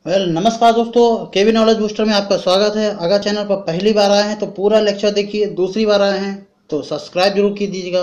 नमस्कार दोस्तों, केवी knowledge booster में आपका स्वागत है। अगर चैनल पर पहली बार आए हैं तो पूरा लेक्चर देखिए, दूसरी बार आए हैं तो सब्सक्राइब जरूर कीजिएगा,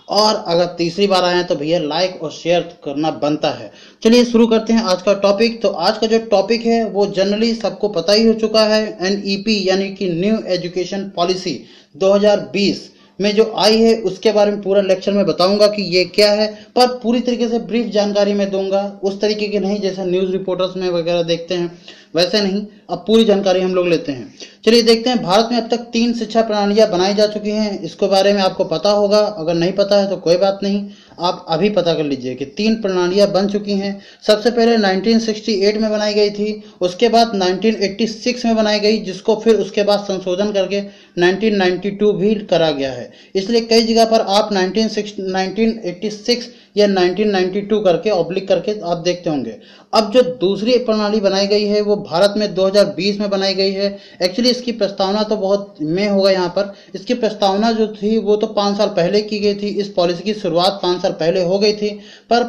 और अगर तीसरी बार आए हैं तो भैया लाइक और शेयर करना बनता है। चलिए शुरू करते हैं आज का टॉपिक। तो आज का जो टॉपिक है वो जनरली सबको पता ही हो चुका है। एनईपी यानी कि न्यू एजुकेशन पॉलिसी 2020 में जो आई है उसके बारे में पूरा लेक्चर में बताऊंगा कि ये क्या है, पर पूरी तरीके से ब्रीफ जानकारी मैं दूंगा, उस तरीके की नहीं जैसे न्यूज़ रिपोर्टर्स में वगैरह देखते हैं वैसे नहीं। अब पूरी जानकारी हम लोग लेते हैं। चलिए देखते हैं। भारत में अब तक 3 शिक्षा प्रणालियां बनाई जा चुकी हैं। इसके बारे में आपको पता होगा, अगर नहीं पता है तो कोई बात नहीं, आप अभी पता कर लीजिए कि 3 प्रणालियां बन चुकी हैं। सबसे पहले 1968 में बनाई गई थी, उसके बाद 1986 में बनाई गई, जिसको फिर उसके बाद संशोधन करके 1992 भी करा गया है। इसलिए कई जगह पर आप 1986 या 1992 करके ऑब्लिक करके आप देखते होंगे। अब जो दूसरी प्रणाली बनाई गई है वो भारत में 2020 में बनाई गई है। एक्चुअली इसकी प्रस्तावना तो बहुत में होगा यहाँ पर। इसकी प्रस्तावना जो थी वो तो 5 साल पहले की गई थी। इस पॉलिसी की शुरुआत 5 साल पहले हो गई थी, पर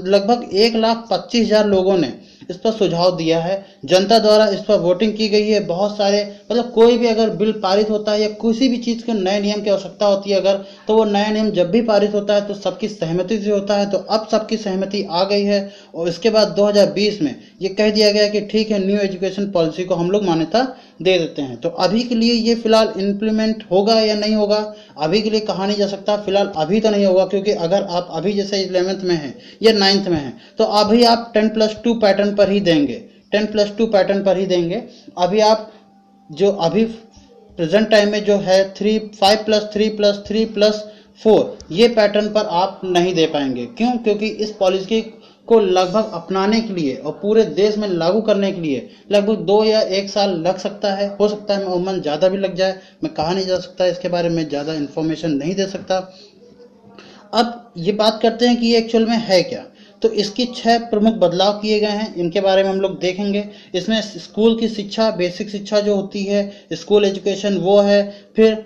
लगभग 1,25,000 लोगों ने इस पर सुझाव दिया है। जनता द्वारा इस पर वोटिंग की गई है। बहुत सारे मतलब कोई भी अगर बिल पारित होता है या किसी भी चीज़ के नए नियम की आवश्यकता होती है अगर, तो वो नया नियम जब भी पारित होता है तो सबकी सहमति से होता है। तो अब सबकी सहमति आ गई है और इसके बाद 2020 में ये कह दिया गया कि ठीक है, न्यू एजुकेशन पॉलिसी को हम लोग मान्यता दे देते हैं। तो अभी के लिए ये फिलहाल इम्प्लीमेंट होगा या नहीं होगा, अभी के लिए कहा नहीं जा सकता। फिलहाल अभी तो नहीं होगा, क्योंकि अगर आप अभी जैसे 11th में हैं या 9th में हैं तो अभी आप 10+2 पैटर्न पर ही देंगे, 10+2 पैटर्न पर ही देंगे। अभी आप जो अभी प्रेजेंट टाइम में जो है 5+3+3+4 ये पैटर्न पर आप नहीं दे पाएंगे। क्यों? क्योंकि इस पॉलिसी को लगभग अपनाने के लिए और पूरे देश में लागू करने के लिए लगभग 2 या 1 साल लग सकता है। हो सकता है उम्र ज़्यादा भी लग जाए, मैं कहा नहीं जा सकता, इसके बारे में ज़्यादा इन्फॉर्मेशन नहीं दे सकता। अब ये बात करते हैं कि ये एक्चुअल में है क्या। तो इसकी 6 प्रमुख बदलाव किए गए हैं, इनके बारे में हम लोग देखेंगे। इसमें स्कूल की शिक्षा, बेसिक शिक्षा जो होती है, स्कूल एजुकेशन वो है। फिर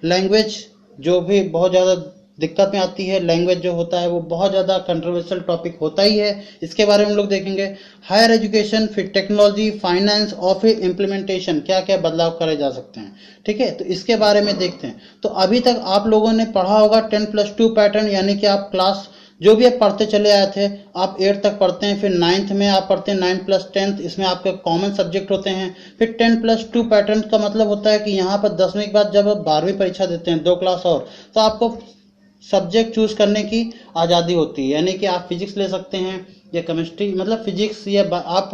लैंग्वेज जो भी बहुत ज़्यादा दिक्कत में आती है, लैंग्वेज जो होता है वो बहुत ज़्यादा कंट्रोवर्शियल टॉपिक होता ही है, इसके बारे में हम लोग देखेंगे। हायर एजुकेशन, फिर टेक्नोलॉजी, फाइनेंस और फिर इम्प्लीमेंटेशन, क्या क्या बदलाव करे जा सकते हैं। ठीक है, तो इसके बारे में देखते हैं। तो अभी तक आप लोगों ने पढ़ा होगा 10+2 पैटर्न, यानी कि आप क्लास जो भी आप पढ़ते चले आए थे, आप 8 तक पढ़ते हैं, फिर 9th में आप पढ़ते हैं 9+10, इसमें आपके कॉमन सब्जेक्ट होते हैं। फिर 10+2 पैटर्न का मतलब होता है कि यहाँ पर 10वीं के बाद जब आप 12वीं परीक्षा देते हैं 2 क्लास और, तो आपको सब्जेक्ट चूज करने की आज़ादी होती है। यानी कि आप फिजिक्स ले सकते हैं या केमिस्ट्री, मतलब फिजिक्स, या आप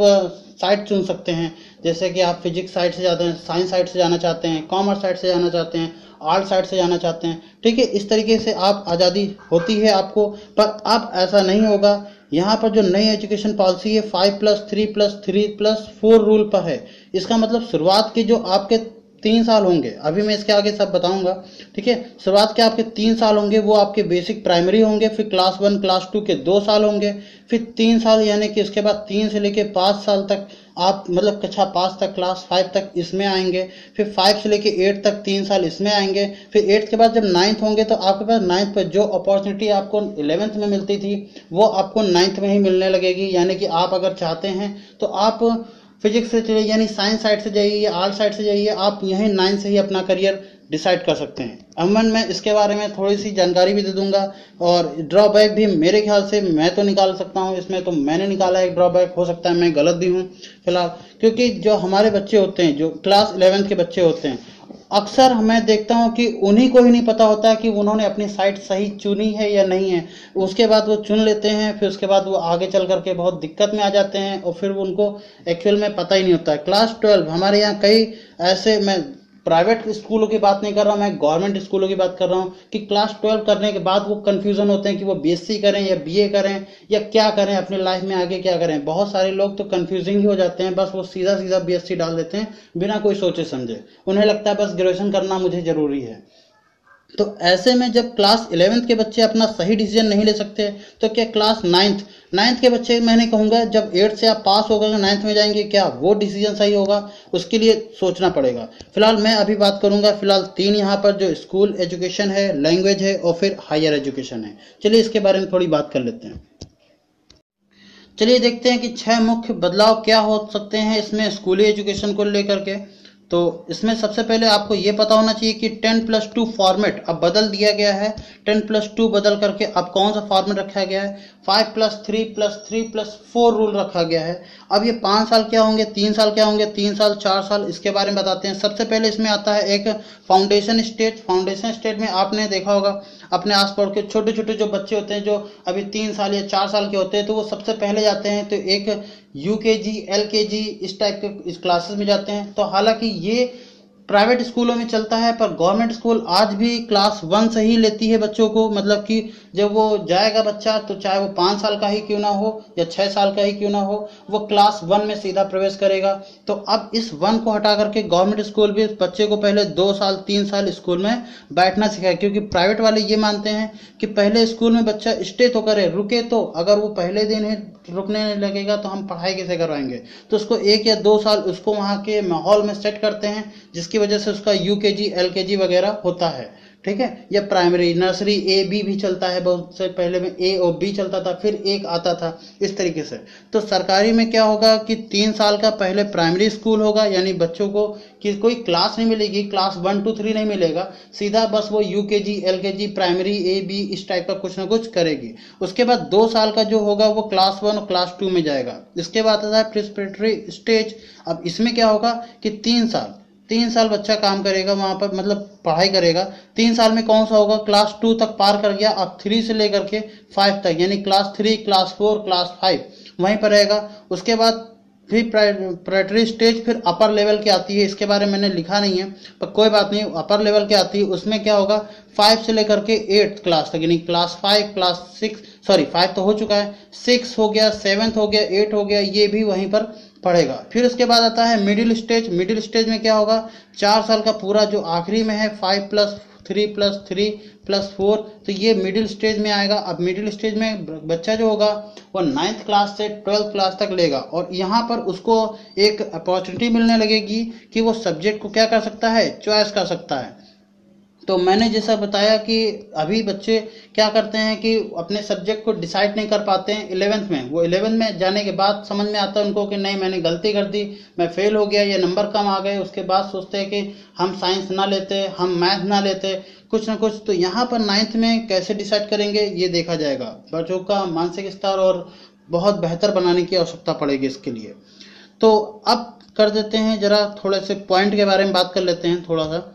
साइड चुन सकते हैं। जैसे कि आप फिजिक्स साइड से जाते हैं, साइंस साइड से जाना चाहते हैं, कॉमर्स साइड से जाना चाहते हैं, आर्ट साइड से जाना चाहते हैं। ठीक है, इस तरीके से आप आज़ादी होती है आपको। पर अब ऐसा नहीं होगा। यहाँ पर जो नई एजुकेशन पॉलिसी है 5+3+3+4 रूल पर है। इसका मतलब शुरुआत के जो आपके 3 साल होंगे, अभी मैं इसके आगे सब बताऊंगा। ठीक है, शुरुआत के आपके 3 साल होंगे वो आपके बेसिक प्राइमरी होंगे। फिर क्लास 1 क्लास 2 के 2 साल होंगे। फिर 3 साल यानी कि उसके बाद 3 से लेके 5 साल तक आप मतलब कक्षा 5 तक, क्लास 5 तक इसमें आएंगे। फिर 5 से लेके 8 तक 3 साल इसमें आएंगे। फिर 8 के बाद जब 9th होंगे तो आपके पास 9th पर जो अपॉर्चुनिटी आपको 11th में मिलती थी वो आपको 9th में ही मिलने लगेगी। यानी कि आप अगर चाहते हैं तो आप फिजिक्स से चलिए, यानी साइंस साइड से जाइए या आर्ट साइड से जाइए, आप यहीं 9 से ही अपना करियर डिसाइड कर सकते हैं। अमन मैं इसके बारे में थोड़ी सी जानकारी भी दे दूंगा, और ड्रॉबैक भी मेरे ख्याल से मैं तो निकाल सकता हूँ इसमें, तो मैंने निकाला एक ड्रॉबैक, हो सकता है मैं गलत भी हूँ फिलहाल। क्योंकि जो हमारे बच्चे होते हैं, जो क्लास 11th के बच्चे होते हैं, अक्सर मैं देखता हूँ कि उन्हीं को ही नहीं पता होता है कि उन्होंने अपनी साइट सही चुनी है या नहीं है। उसके बाद वो चुन लेते हैं, फिर उसके बाद वो आगे चल करके बहुत दिक्कत में आ जाते हैं और फिर उनको एक्चुअल में पता ही नहीं होता है। क्लास 12 हमारे यहाँ कई ऐसे, मैं प्राइवेट स्कूलों की बात नहीं कर रहा हूँ, मैं गवर्नमेंट स्कूलों की बात कर रहा हूँ, कि क्लास 12 करने के बाद वो कंफ्यूजन होते हैं कि वो बीएससी करें या बीए करें या क्या करें, अपनी लाइफ में आगे क्या करें। बहुत सारे लोग तो कंफ्यूजिंग ही हो जाते हैं, बस वो सीधा सीधा बीएससी डाल देते हैं बिना कोई सोचे समझे। उन्हें लगता है बस ग्रेजुएशन करना मुझे जरूरी है। तो ऐसे में जब क्लास 11th के बच्चे अपना सही डिसीजन नहीं ले सकते, तो क्या क्लास 9th के बच्चे, मैंने कहूँगा जब 8th से आप पास हो गए 9th में जाएंगे, क्या वो डिसीजन सही होगा? उसके लिए सोचना पड़ेगा। फिलहाल मैं अभी बात करूँगा, फिलहाल 3 यहाँ पर जो स्कूल एजुकेशन है, लैंग्वेज है और फिर हायर एजुकेशन है। चलिए इसके बारे में थोड़ी बात कर लेते हैं। चलिए देखते हैं कि 6 मुख्य बदलाव क्या हो सकते हैं इसमें स्कूली एजुकेशन को लेकर के। तो इसमें सबसे पहले आपको ये पता होना चाहिए कि 10+2 फॉर्मेट अब बदल दिया गया है। 10+2 बदल करके अब कौन सा फॉर्मेट रखा गया है, 5+3+3+4 रूल रखा गया है। अब ये 5 साल क्या होंगे, 3 साल क्या होंगे, 3 साल 4 साल, इसके बारे में बताते हैं। सबसे पहले इसमें आता है एक फाउंडेशन स्टेज। फाउंडेशन स्टेज में आपने देखा होगा अपने आस पड़ोस के छोटे छोटे जो बच्चे होते हैं जो अभी 3 साल या 4 साल के होते हैं, तो वो सबसे पहले जाते हैं तो एक यूकेजी एलकेजी इस टाइप के इस क्लासेस में जाते हैं। तो हालांकि ये प्राइवेट स्कूलों में चलता है, पर गवर्नमेंट स्कूल आज भी क्लास 1 से ही लेती है बच्चों को। मतलब कि जब वो जाएगा बच्चा, तो चाहे वो 5 साल का ही क्यों ना हो या 6 साल का ही क्यों ना हो, वो क्लास 1 में सीधा प्रवेश करेगा। तो अब इस 1 को हटा करके गवर्नमेंट स्कूल भी बच्चे को पहले 2 साल 3 साल स्कूल में बैठना सिखाए, क्योंकि प्राइवेट वाले ये मानते हैं कि पहले स्कूल में बच्चा स्टे तो करे, रुके तो। अगर वो पहले दिन ही रुकने लगेगा तो हम पढ़ाई कैसे करवाएंगे। तो उसको 1 या 2 साल उसको वहाँ के माहौल में सेट करते हैं, जिसकी वजह से उसका यूकेजी एलकेजी वगैरह होता है। ठीक है, या प्राइमरी नर्सरी ए बी भी चलता है, बहुत से पहले में ए और बी चलता था, फिर एक आता था, इस तरीके से। तो सरकारी में क्या होगा कि 3 साल का पहले प्राइमरी स्कूल होगा, यानी बच्चों को कि कोई क्लास नहीं मिलेगी, क्लास 1 2 3 नहीं मिलेगा, सीधा बस वो UKG LKG primary A B इस टाइप का कुछ ना कुछ करेगी। उसके बाद 2 साल का जो होगा वो क्लास 1 और क्लास 2 में जाएगा। इसके बाद आता है प्रिपरेटरी स्टेज। अब इसमें क्या होगा कि 3 साल बच्चा काम करेगा वहां पर, मतलब पढ़ाई करेगा। 3 साल में कौन सा होगा, क्लास 2 तक पार कर गया, अब 3 से लेकर के 5 तक, यानी क्लास 3 क्लास 4 क्लास 5 वहीं पर रहेगा। उसके बाद फिर प्रेटरी स्टेज फिर अपर लेवल की आती है, इसके बारे में मैंने लिखा नहीं है पर कोई बात नहीं, अपर लेवल की आती है। उसमें क्या होगा 5 से लेकर के 8 क्लास तक, यानी क्लास 5 क्लास 6 सॉरी 5 तो हो चुका है, 6 हो गया, 7 हो गया, 8 हो गया, ये भी वहीं पर पढ़ेगा। फिर उसके बाद आता है मिडिल स्टेज। मिडिल स्टेज में क्या होगा, 4 साल का पूरा जो आखिरी में है 5+3+3+4, तो ये मिडिल स्टेज में आएगा। अब मिडिल स्टेज में बच्चा जो होगा वो 9th क्लास से 12th क्लास तक लेगा, और यहाँ पर उसको एक अपॉर्चुनिटी मिलने लगेगी कि वो सब्जेक्ट को क्या कर सकता है, चॉइस कर सकता है। तो मैंने जैसा बताया कि अभी बच्चे क्या करते हैं कि अपने सब्जेक्ट को डिसाइड नहीं कर पाते हैं 11th में। वो 11th में जाने के बाद समझ में आता है उनको कि नहीं मैंने गलती कर दी, मैं फेल हो गया या नंबर कम आ गए। उसके बाद सोचते हैं कि हम साइंस ना लेते, हम मैथ ना लेते, कुछ ना कुछ। तो यहाँ पर 9th में कैसे डिसाइड करेंगे ये देखा जाएगा। बच्चों का मानसिक स्तर और बहुत बेहतर बनाने की आवश्यकता पड़ेगी इसके लिए। तो अब कर देते हैं जरा थोड़े से पॉइंट के बारे में बात कर लेते हैं थोड़ा सा।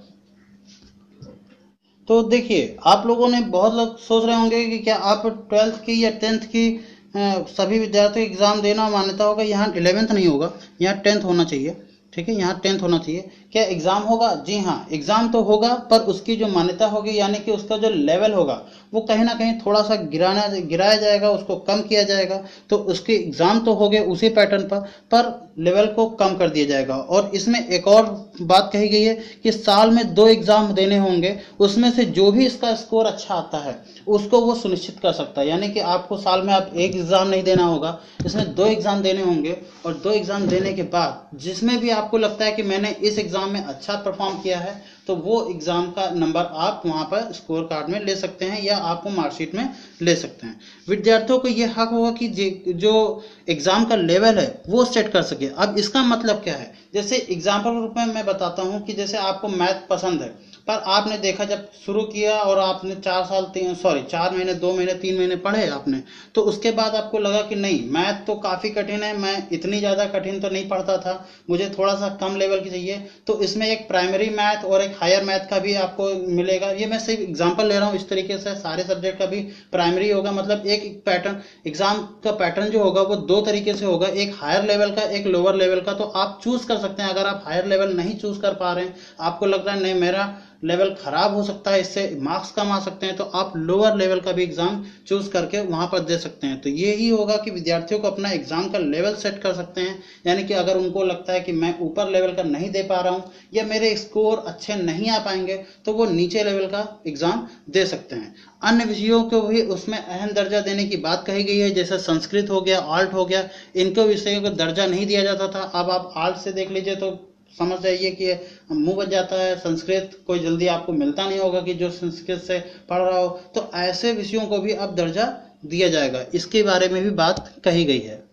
तो देखिए, आप लोगों ने बहुत लोग सोच रहे होंगे कि क्या आप 12th की या 10th की सभी विद्यार्थियों को एग्जाम देना मान्यता होगा। यहाँ 11th नहीं होगा, यहाँ 10th होना चाहिए। ठीक है, यहाँ 10th होना चाहिए। क्या एग्जाम होगा, जी हाँ एग्जाम तो होगा, पर उसकी जो मान्यता होगी यानी कि उसका जो लेवल होगा वो कहीं ना कहीं थोड़ा सा गिराया जाएगा, उसको कम किया जाएगा। तो उसके एग्जाम तो हो गए उसी पैटर्न पर लेवल को कम कर दिया जाएगा। और इसमें एक और बात कही गई है कि साल में 2 एग्जाम देने होंगे, उसमें से जो भी इसका स्कोर अच्छा आता है उसको वो सुनिश्चित कर सकता है। यानी कि आपको साल में आप 1 एग्जाम नहीं देना होगा, इसमें 2 एग्जाम देने होंगे, और 2 एग्जाम देने के बाद जिसमें भी आपको लगता है कि मैंने इस एग्जाम में अच्छा परफॉर्म किया है, तो वो एग्जाम का नंबर आप वहां पर स्कोर कार्ड में ले सकते हैं या आपको मार्कशीट में ले सकते हैं। विद्यार्थियों को यह हक होगा कि जो एग्जाम का लेवल है वो सेट कर सके। अब इसका मतलब क्या है, जैसे एग्जाम्पल के रूप में मैं बताता हूं कि जैसे आपको मैथ पसंद है, पर आपने देखा जब शुरू किया और आपने 4 महीने 2 महीने 3 महीने पढ़े आपने, तो उसके बाद आपको लगा कि नहीं मैथ तो काफ़ी कठिन है, मैं इतनी ज़्यादा कठिन तो नहीं पढ़ता था, मुझे थोड़ा सा कम लेवल की चाहिए। तो इसमें एक प्राइमरी मैथ और एक हायर मैथ का भी आपको मिलेगा। ये मैं सिर्फ एग्जाम्पल ले रहा हूँ, इस तरीके से सारे सब्जेक्ट का भी प्राइमरी होगा। मतलब एक पैटर्न एग्जाम का पैटर्न जो होगा वो 2 तरीके से होगा, एक हायर लेवल का एक लोअर लेवल का। तो आप चूज कर सकते हैं। अगर आप हायर लेवल नहीं चूज कर पा रहे हैं, आपको लग रहा है नहीं मेरा लेवल खराब हो सकता है, इससे मार्क्स कम आ सकते हैं, तो आप लोअर लेवल का भी एग्जाम चूज करके वहां पर दे सकते हैं। तो ये ही होगा कि विद्यार्थियों को अपना एग्जाम का लेवल सेट कर सकते हैं। यानी कि अगर उनको लगता है कि मैं ऊपर लेवल का नहीं दे पा रहा हूं या मेरे स्कोर अच्छे नहीं आ पाएंगे, तो वो नीचे लेवल का एग्जाम दे सकते हैं। अन्य विषयों को भी उसमें अहम दर्जा देने की बात कही गई है, जैसे संस्कृत हो गया, आर्ट हो गया, इनको विषयों को दर्जा नहीं दिया जाता था। अब आप आर्ट से देख लीजिए तो समझ जाइए कि मुंह बच जाता है, संस्कृत कोई जल्दी आपको मिलता नहीं होगा कि जो संस्कृत से पढ़ रहा हो। तो ऐसे विषयों को भी अब दर्जा दिया जाएगा, इसके बारे में भी बात कही गई है।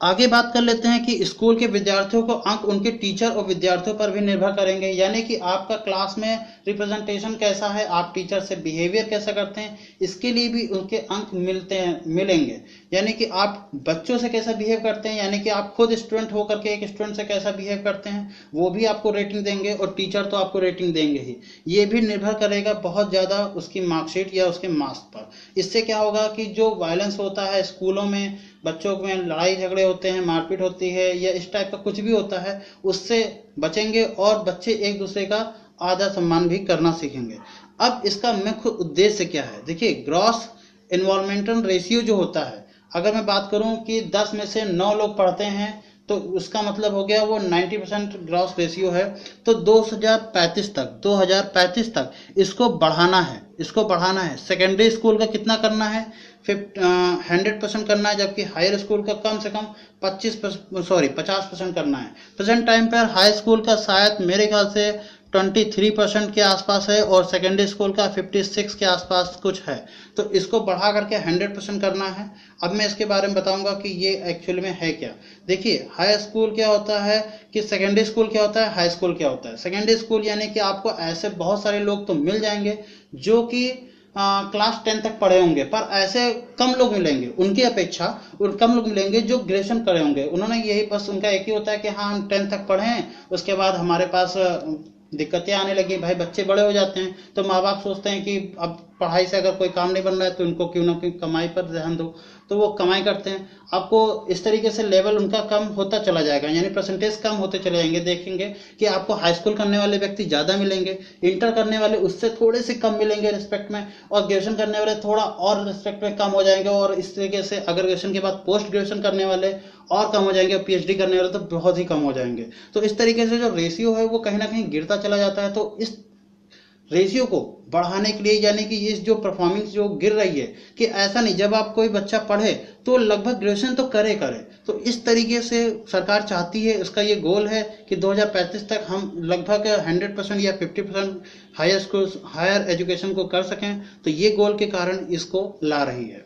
आगे बात कर लेते हैं कि स्कूल के विद्यार्थियों को अंक उनके टीचर और विद्यार्थियों पर भी निर्भर करेंगे, यानी कि आपका क्लास में रिप्रेजेंटेशन कैसा है, आप टीचर से बिहेवियर कैसा करते हैं, इसके लिए भी उनके अंक मिलेंगे। यानी कि आप बच्चों से कैसा बिहेव करते हैं, यानी कि आप खुद स्टूडेंट होकर के एक स्टूडेंट से कैसा बिहेव करते हैं, वो भी आपको रेटिंग देंगे और टीचर तो आपको रेटिंग देंगे ही। ये भी निर्भर करेगा बहुत ज़्यादा उसकी मार्कशीट या उसके मार्क्स पर। इससे क्या होगा कि जो वायलेंस होता है स्कूलों में, बच्चों में लड़ाई झगड़े होते हैं, मारपीट होती है या इस टाइप का कुछ भी होता है, उससे बचेंगे और बच्चे एक दूसरे का आदर सम्मान भी करना सीखेंगे। अब इसका मुख्य उद्देश्य क्या है? देखिए, ग्रॉस इन्वॉल्वमेंटल रेशियो जो होता है, अगर मैं बात करूं कि 10 में से 9 लोग पढ़ते हैं तो उसका मतलब हो गया वो 90% ग्रॉस रेशियो है। तो 2035 तक इसको बढ़ाना है। सेकेंडरी स्कूल का कितना करना है? 100% करना है, जबकि हायर स्कूल का कम से कम 50% करना है। प्रेजेंट टाइम पर हाई स्कूल का शायद मेरे ख्याल से 23% के आसपास है और सेकेंडरी स्कूल का 56 के आसपास कुछ है। तो इसको बढ़ा करके 100% करना है। अब मैं इसके बारे में बताऊंगा कि ये एक्चुअल में है क्या। देखिए, हाई स्कूल क्या होता है कि सेकेंडरी स्कूल क्या होता है, हाई स्कूल क्या होता है। सेकेंडरी स्कूल यानी कि आपको ऐसे बहुत सारे लोग तो मिल जाएंगे जो कि क्लास 10 तक पढ़े होंगे, पर ऐसे कम लोग मिलेंगे उनकी अपेक्षा, और कम लोग मिलेंगे जो ग्रेजुएशन करे होंगे। उन्होंने यही बस उनका एक ही होता है कि हाँ हम 10 तक पढ़े हैं, उसके बाद हमारे पास दिक्कतें आने लगी, भाई बच्चे बड़े हो जाते हैं तो माँ बाप सोचते हैं कि अब पढ़ाई से अगर कोई काम नहीं बन रहा है तो इनको क्यों ना क्यों कमाई पर ध्यान दो, तो वो कमाई करते हैं। आपको इस तरीके से लेवल उनका कम होता चला जाएगा, यानी परसेंटेज कम होते चले जाएंगे। देखेंगे कि आपको हाई स्कूल करने वाले व्यक्ति ज़्यादा मिलेंगे, इंटर करने वाले उससे थोड़े से कम मिलेंगे रिस्पेक्ट में, और ग्रेजुएशन करने वाले थोड़ा और रिस्पेक्ट में कम हो जाएंगे। और इस तरीके से अगर ग्रेजुएशन के बाद पोस्ट ग्रेजुएशन करने वाले और कम हो जाएंगे, और पीएचडी करने वाले तो बहुत ही कम हो जाएंगे। तो इस तरीके से जो रेशियो है वो कहीं ना कहीं गिरता चला जाता है। तो इस रेशियो को बढ़ाने के लिए, यानी कि ये जो परफॉर्मेंस जो गिर रही है, कि ऐसा नहीं जब आप कोई बच्चा पढ़े तो लगभग ग्रेजुएशन तो करे। तो इस तरीके से सरकार चाहती है, इसका ये गोल है कि 2035 तक हम लगभग 100% या 50% हायर एजुकेशन को कर सकें। तो ये गोल के कारण इसको ला रही है।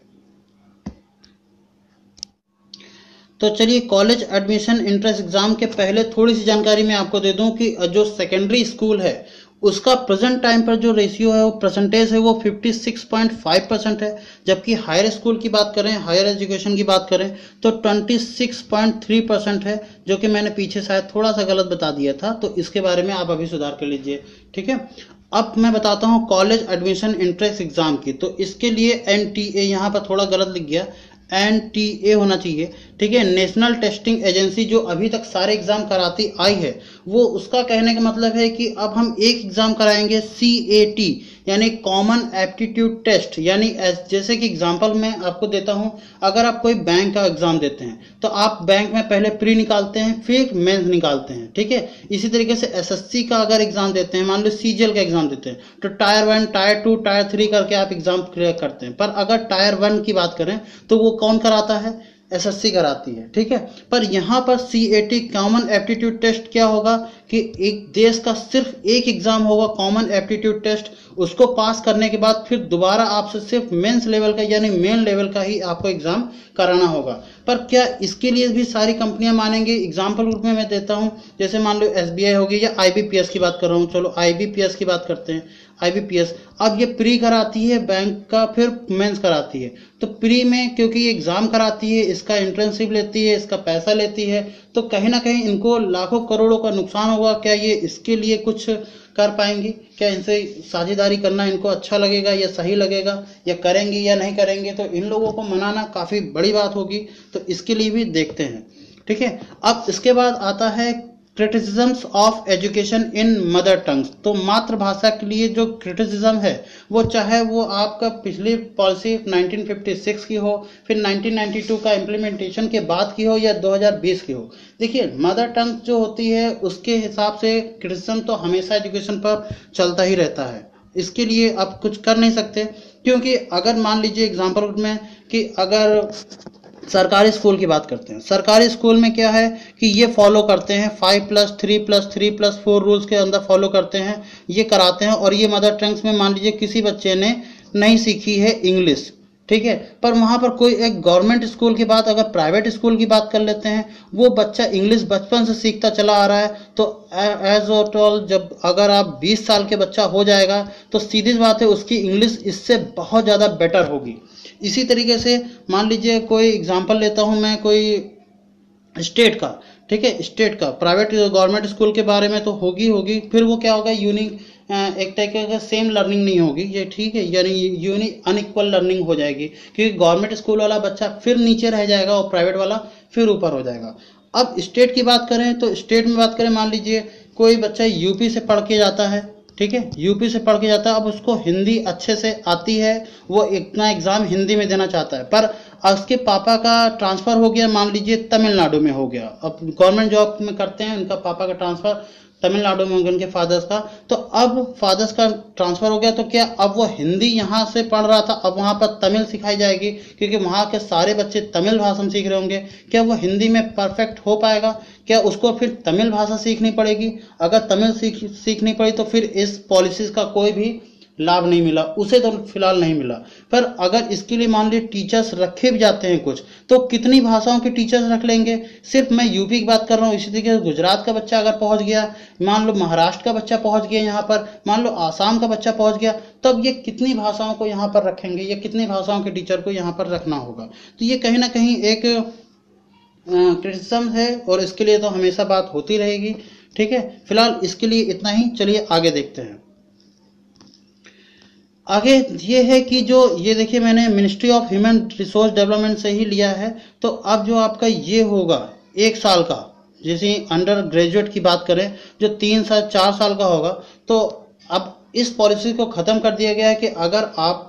तो चलिए, कॉलेज एडमिशन एंट्रेंस एग्जाम के पहले थोड़ी सी जानकारी मैं आपको दे दूं कि जो सेकेंडरी स्कूल है उसका प्रेजेंट टाइम पर जो रेशियो है, वो परसेंटेज है, वो 56.5% है। जबकि हायर स्कूल की बात करें, हायर एजुकेशन की बात करें तो 26.3% है, जो कि मैंने पीछे शायद थोड़ा सा गलत बता दिया था। तो इसके बारे में आप अभी सुधार कर लीजिए, ठीक है। अब मैं बताता हूँ कॉलेज एडमिशन एंट्रेंस एग्जाम की। तो इसके लिए NTA यहाँ पर थोड़ा गलत लिख गया, NTA होना चाहिए, ठीक है। नेशनल टेस्टिंग एजेंसी जो अभी तक सारे एग्जाम कराती आई है, वो उसका कहने का मतलब है कि अब हम एक एग्जाम कराएंगे CAT, यानी कॉमन एप्टीट्यूड टेस्ट। यानी जैसे कि एग्जांपल मैं आपको देता हूं, अगर आप कोई बैंक का एग्जाम देते हैं तो आप बैंक में पहले प्री निकालते हैं, फिर मेंस निकालते हैं, ठीक है। इसी तरीके से SSC का अगर एग्जाम देते हैं, मान लो CGL का एग्जाम देते हैं, तो टायर 1, टायर 2, टायर 3 करके आप एग्जाम क्लियर करते हैं। पर अगर टायर 1 की बात करें तो वो कौन कराता है? SSC कराती है, ठीक है। पर यहाँ पर CAT कॉमन एप्टीट्यूड टेस्ट क्या होगा कि एक देश का सिर्फ एक एग्जाम होगा कॉमन एप्टीट्यूड टेस्ट। उसको पास करने के बाद फिर दोबारा आपसे सिर्फ मेंस लेवल का यानी मेन लेवल का ही आपको एग्जाम कराना होगा। पर क्या इसके लिए भी सारी कंपनियां मानेंगी? एग्जाम्पल रूप में मैं देता हूं, जैसे मान लो SBI होगी या IBPS की बात कर रहा हूं, चलो IBPS की बात करते हैं। IBPS अब ये प्री कराती है बैंक का, फिर मेंस कराती है। तो प्री में क्योंकि ये एग्जाम कराती है, इसका इंटर्नशिप लेती है, इसका पैसा लेती है, तो कहीं ना कहीं इनको लाखों करोड़ों का नुकसान होगा। क्या ये इसके लिए कुछ कर पाएंगी? क्या इनसे साझेदारी करना इनको अच्छा लगेगा या सही लगेगा, या करेंगे या नहीं करेंगे? तो इन लोगों को मनाना काफ़ी बड़ी बात होगी। तो इसके लिए भी देखते हैं, ठीक है। अब इसके बाद आता है criticisms of education in mother tongues. तो मातृभाषा के लिए जो क्रिटिसिज्म है, वो चाहे वो आपका पिछली पॉलिसी 1956 की हो, फिर 1992 का इम्प्लीमेंटेशन के बाद की हो, या 2020 की हो। देखिए, मदर टंग जो होती है उसके हिसाब से क्रिटिसिज्म तो हमेशा एजुकेशन पर चलता ही रहता है। इसके लिए आप कुछ कर नहीं सकते, क्योंकि अगर मान लीजिए एग्जाम्पल में कि अगर सरकारी स्कूल की बात करते हैं, सरकारी स्कूल में क्या है कि ये फॉलो करते हैं 5+3+3+4 रूल्स के अंदर फॉलो करते हैं, ये कराते हैं। और ये मदर टंग्स में मान लीजिए किसी बच्चे ने नहीं सीखी है इंग्लिश, ठीक है। पर वहाँ पर कोई एक गवर्नमेंट स्कूल की बात, अगर प्राइवेट स्कूल की बात कर लेते हैं, वो बच्चा इंग्लिश बचपन से सीखता चला आ रहा है, तो एज ऑल जब अगर आप 20 साल के बच्चा हो जाएगा तो सीधी बात है उसकी इंग्लिश इससे बहुत ज़्यादा बेटर होगी। इसी तरीके से मान लीजिए कोई एग्जांपल लेता हूँ मैं, कोई स्टेट का, ठीक है, स्टेट का प्राइवेट गवर्नमेंट स्कूल के बारे में तो होगी, फिर वो क्या होगा, यूनिक एक टाइप का सेम लर्निंग नहीं होगी ये, ठीक है, यानी यूनिक अनइक्वल लर्निंग हो जाएगी, क्योंकि गवर्नमेंट स्कूल वाला बच्चा फिर नीचे रह जाएगा और प्राइवेट वाला फिर ऊपर हो जाएगा। अब स्टेट की बात करें तो स्टेट में बात करें, मान लीजिए कोई बच्चा यूपी से पढ़ के जाता है, ठीक है, यूपी से पढ़ के जाता है, अब उसको हिंदी अच्छे से आती है, वो इतना एग्जाम हिंदी में देना चाहता है, पर उसके पापा का ट्रांसफर हो गया, मान लीजिए तमिलनाडु में हो गया, अब गवर्नमेंट जॉब में करते हैं, उनका पापा का ट्रांसफर तमिलनाडु में हो गया, उनके फादर्स का, तो अब फादर्स का ट्रांसफर हो गया, तो क्या अब वो हिंदी यहाँ से पढ़ रहा था, अब वहाँ पर तमिल सिखाई जाएगी, क्योंकि वहाँ के सारे बच्चे तमिल भाषा में सीख रहे होंगे, क्या वो हिंदी में परफेक्ट हो पाएगा, क्या उसको फिर तमिल भाषा सीखनी पड़ेगी, अगर तमिल सीखनी पड़ी तो फिर इस पॉलिसीज का कोई भी लाभ नहीं मिला, उसे तो फिलहाल नहीं मिला। पर अगर इसके लिए मान लीजिए टीचर्स रखे भी जाते हैं कुछ, तो कितनी भाषाओं के टीचर्स रख लेंगे, सिर्फ मैं यूपी की बात कर रहा हूँ, इसी तरीके से गुजरात का बच्चा अगर पहुंच गया, मान लो महाराष्ट्र का बच्चा पहुंच गया यहाँ पर, मान लो आसाम का बच्चा पहुंच गया, तब ये कितनी भाषाओं को यहाँ पर रखेंगे, या कितनी भाषाओं के टीचर को यहाँ पर रखना होगा। तो ये कहीं ना कहीं एक क्रिटिसिज्म है, और इसके लिए तो हमेशा बात होती रहेगी, ठीक है। फिलहाल इसके लिए इतना ही, चलिए आगे देखते हैं। आगे ये है कि जो ये देखिए मैंने ministry of human resource development से ही लिया है, तो अब जो आपका ये होगा 1 साल का, जैसे अंडर ग्रेजुएट की बात करें जो 3 साल 4 साल का होगा, तो अब इस पॉलिसी को ख़त्म कर दिया गया है कि अगर आप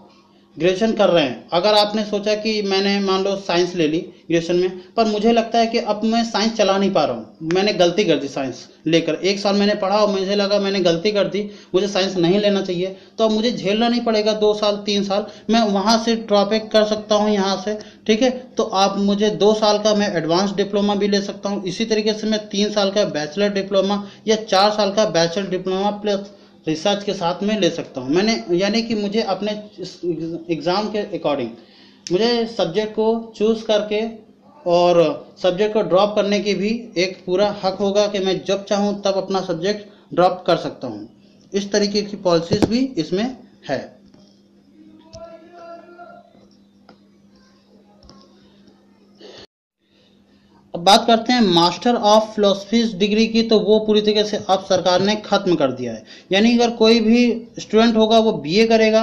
ग्रेजुएशन कर रहे हैं, अगर आपने सोचा कि मैंने मान लो साइंस ले ली ग्रेजुएशन में, पर मुझे लगता है कि अब मैं साइंस चला नहीं पा रहा हूँ, मैंने गलती कर दी साइंस लेकर, 1 साल मैंने पढ़ा और मुझे लगा मैंने गलती कर दी, मुझे साइंस नहीं लेना चाहिए, तो अब मुझे झेलना नहीं पड़ेगा 2 साल 3 साल, मैं वहाँ से ड्रॉप कर सकता हूँ यहाँ से, ठीक है। तो आप मुझे 2 साल का मैं एडवांस डिप्लोमा भी ले सकता हूँ, इसी तरीके से मैं 3 साल का बैचलर डिप्लोमा या 4 साल का बैचलर डिप्लोमा प्लस रिसर्च के साथ में ले सकता हूँ मैंने, यानी कि मुझे अपने एग्ज़ाम के अकॉर्डिंग मुझे सब्जेक्ट को चूज़ करके और सब्जेक्ट को ड्रॉप करने की भी एक पूरा हक होगा कि मैं जब चाहूँ तब अपना सब्जेक्ट ड्रॉप कर सकता हूँ। इस तरीके की पॉलिसीज भी इसमें है। अब बात करते हैं मास्टर ऑफ फिलोसफीज डिग्री की, तो वो पूरी तरीके से अब सरकार ने खत्म कर दिया है, यानी अगर कोई भी स्टूडेंट होगा वो बीए करेगा,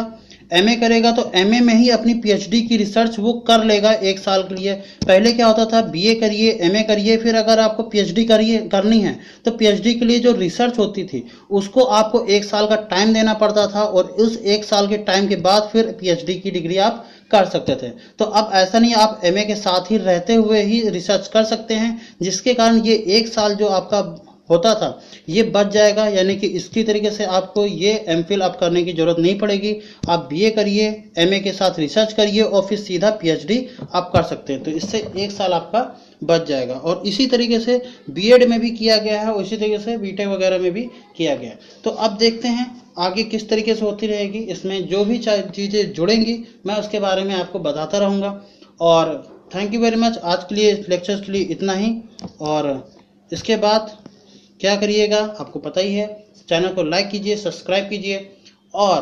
एमए करेगा, तो एमए में ही अपनी पीएचडी की रिसर्च वो कर लेगा 1 साल के लिए। पहले क्या होता था, बीए करिए, एमए करिए, फिर अगर आपको पीएचडी करनी है तो पीएचडी के लिए जो रिसर्च होती थी उसको आपको 1 साल का टाइम देना पड़ता था, और उस 1 साल के टाइम के बाद फिर पीएचडी की डिग्री आप कर सकते थे। तो अब ऐसा नहीं, आप एमए के साथ ही रहते हुए ही रिसर्च कर सकते हैं, जिसके कारण ये 1 साल जो आपका होता था ये बच जाएगा, यानी कि इसकी तरीके से आपको ये एमफिल आप करने की जरूरत नहीं पड़ेगी, आप बीए करिए, एमए के साथ रिसर्च करिए और फिर सीधा पीएचडी आप कर सकते हैं, तो इससे 1 साल आपका बच जाएगा। और इसी तरीके से बीएड में भी किया गया है, और इसी तरीके से बीटेक वगैरह में भी किया गया है। तो अब देखते हैं आगे किस तरीके से होती रहेगी, इसमें जो भी चीज़ें जुड़ेंगी मैं उसके बारे में आपको बताता रहूँगा। और थैंक यू वेरी मच, आज के लिए लेक्चर्स के लिए इतना ही। और इसके बाद क्या करिएगा आपको पता ही है, चैनल को लाइक कीजिए, सब्सक्राइब कीजिए और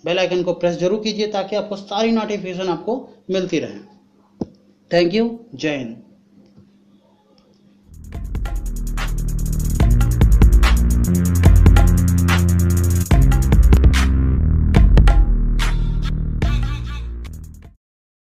बेल आइकन को प्रेस जरूर कीजिए, ताकि आपको सारी नोटिफिकेशन आपको मिलती रहे। थैंक यू, जय हिंद।